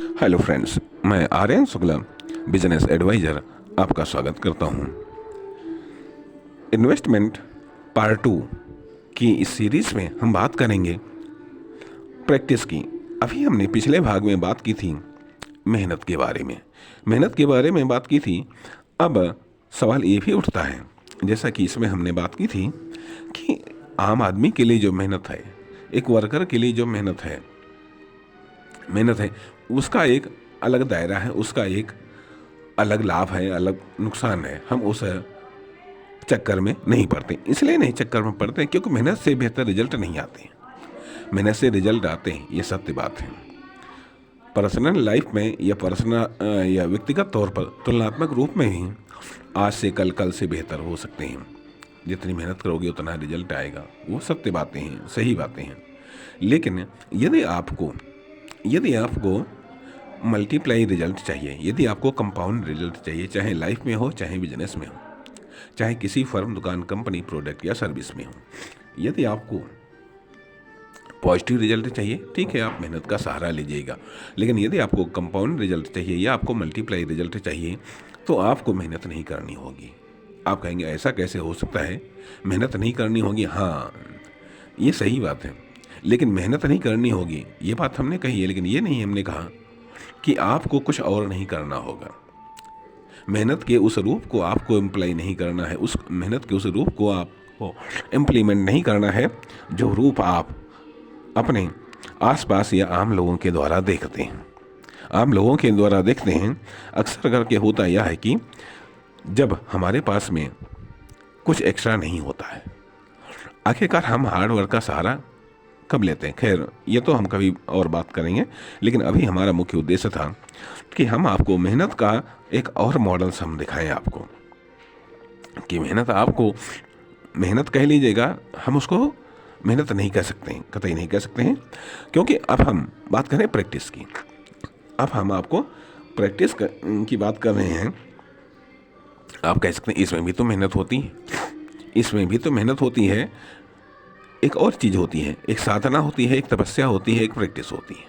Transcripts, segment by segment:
Hello friends, मैं Aryan Shukla, business adviser, आपका स्वागत करता हूं। इन्वेस्टमेंट पार्ट 2 की इस सीरीज़ में हम बात करेंगे प्रैक्टिस की। अभी हमने पिछले भाग में बात की थी मेहनत के बारे में बात की थी। अब सवाल ये भी उठता है, जैसा कि इसमें हमने बात की थी, कि आम आदमी के लिए जो मेहनत है, एक वर्कर के लिए जो मेहनत है उसका एक अलग दायरा है, उसका एक अलग लाभ है, अलग नुकसान है। हम उस चक्कर में नहीं पड़ते। इसलिए नहीं चक्कर में पड़ते क्योंकि मेहनत से बेहतर रिजल्ट नहीं आते। मेहनत से रिजल्ट आते हैं, ये सत्य बात है। पर्सनल लाइफ में या व्यक्तिगत तौर पर तुलनात्मक रूप में ही आज से कल से बेहतर हो सकते हैं। जितनी मेहनत करोगे उतना रिजल्ट आएगा, वो सत्य बातें हैं, सही बातें हैं। लेकिन यदि आपको मल्टीप्लाई रिजल्ट चाहिए, यदि आपको कंपाउंड रिजल्ट चाहिए, चाहे लाइफ में हो, चाहे बिजनेस में हो, चाहे किसी फर्म, दुकान, कंपनी, प्रोडक्ट या सर्विस में हो, यदि आपको पॉजिटिव रिजल्ट चाहिए, ठीक है, आप मेहनत का सहारा लीजिएगा। लेकिन यदि आपको कंपाउंड रिजल्ट चाहिए या आपको मल्टीप्लाई रिजल्ट चाहिए, तो आपको मेहनत नहीं करनी होगी। आप कहेंगे ऐसा कैसे हो सकता है, मेहनत नहीं करनी होगी? हाँ, ये सही बात है, लेकिन मेहनत नहीं करनी होगी, ये बात हमने कही है। लेकिन ये नहीं हमने कहा कि आपको कुछ और नहीं करना होगा। मेहनत के उस रूप को आपको इम्प्लाई नहीं करना है, उस मेहनत के उस रूप को आपको इम्प्लीमेंट नहीं करना है जो रूप आप अपने आसपास या आम लोगों के द्वारा देखते हैं। आम लोगों के द्वारा देखते हैं, अक्सर करके होता यह है कि जब हमारे पास में कुछ एक्स्ट्रा नहीं होता है, आखिरकार हम हार्ड वर्क का सहारा कब लेते हैं? खैर, ये तो हम कभी और बात करेंगे। लेकिन अभी हमारा मुख्य उद्देश्य था कि हम आपको मेहनत का एक और मॉडल हम दिखाएं आपको, कि मेहनत कह लीजिएगा, हम उसको मेहनत नहीं कह सकते हैं, कतई नहीं कह सकते हैं, क्योंकि अब हम बात करें प्रैक्टिस की। अब हम आपको प्रैक्टिस की बात कर रहे हैं। आप कह सकते हैं इसमें भी तो मेहनत होती है, इसमें भी तो मेहनत होती है। एक और चीज़ होती है, एक साधना होती है, एक तपस्या होती है, एक प्रैक्टिस होती है।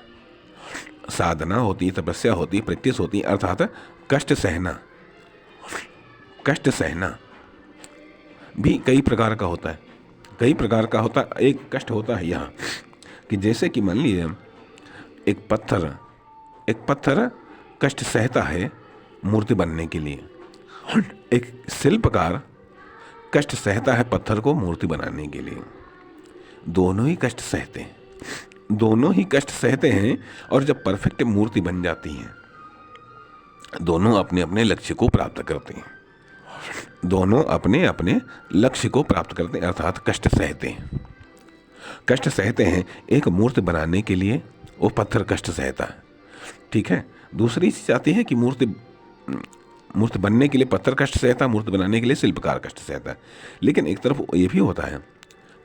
साधना होती है, तपस्या होती है, प्रैक्टिस होती है, अर्थात कष्ट सहना भी कई प्रकार का होता है। एक कष्ट होता है यहाँ, कि जैसे कि मान लीजिए एक पत्थर कष्ट सहता है मूर्ति बनने के लिए, एक शिल्पकार कष्ट सहता है पत्थर को मूर्ति बनाने के लिए। दोनों ही कष्ट सहते हैं, और जब परफेक्ट मूर्ति बन जाती हैं, दोनों अपने अपने लक्ष्य को प्राप्त करते हैं। अर्थात कष्ट सहते हैं। एक मूर्ति बनाने के लिए वो पत्थर कष्ट सहता है, ठीक है। दूसरी चीज़ आती है कि मूर्ति बनने के लिए पत्थर कष्ट सहता है, मूर्ति बनाने के लिए शिल्पकार कष्ट सहता है। लेकिन एक तरफ ये भी होता है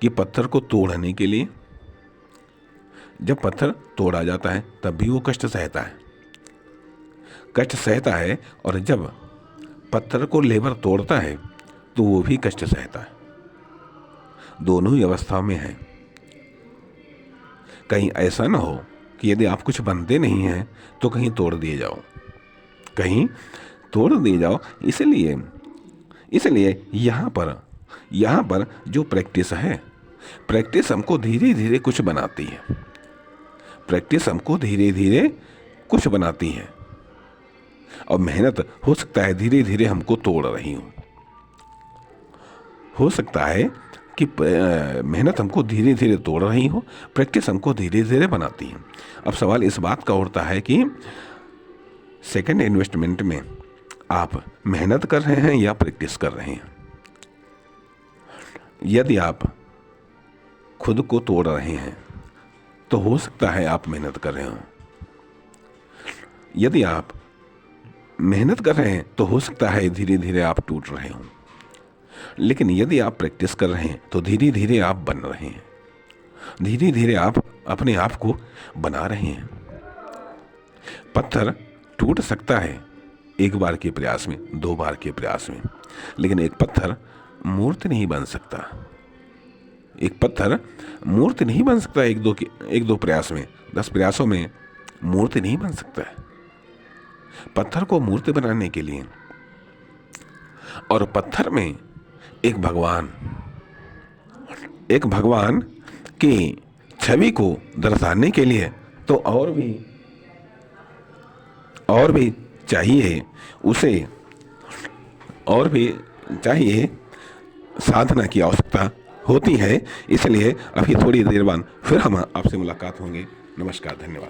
कि पत्थर को तोड़ने के लिए, जब पत्थर तोड़ा जाता है तब भी वो कष्ट सहता है, और जब पत्थर को लेबर तोड़ता है तो वो भी कष्ट सहता है। दोनों ही अवस्थाओं में है। कहीं ऐसा ना हो कि यदि आप कुछ बनते नहीं हैं तो कहीं तोड़ दिए जाओ। इसलिए यहाँ पर जो प्रैक्टिस है, प्रैक्टिस हमको धीरे धीरे कुछ बनाती है, और मेहनत हो सकता है धीरे धीरे हमको तोड़ रही हो। हो सकता है कि मेहनत हमको धीरे धीरे तोड़ रही हो, प्रैक्टिस हमको धीरे धीरे बनाती है। अब सवाल इस बात का उठता है कि सेकंड इन्वेस्टमेंट में आप मेहनत कर रहे हैं या प्रैक्टिस कर रहे हैं। यदि आप खुद को तोड़ रहे हैं तो हो सकता है आप मेहनत कर रहे हो। यदि आप मेहनत कर रहे हैं तो हो सकता है धीरे धीरे आप टूट रहे हो। लेकिन यदि आप प्रैक्टिस कर रहे हैं तो धीरे धीरे आप बन रहे हैं, धीरे धीरे आप अपने आप को बना रहे हैं। पत्थर टूट सकता है एक बार के प्रयास में, 2 बार के प्रयास में, लेकिन एक पत्थर मूर्ति नहीं बन सकता। एक दो प्रयास में, 10 प्रयासों में मूर्ति नहीं बन सकता है। पत्थर को मूर्ति बनाने के लिए और पत्थर में एक भगवान की छवि को दर्शाने के लिए तो और भी चाहिए उसे, और भी चाहिए साधना की आवश्यकता होती है। इसलिए अभी थोड़ी देर बाद फिर हम आपसे मुलाकात होंगे। नमस्कार, धन्यवाद।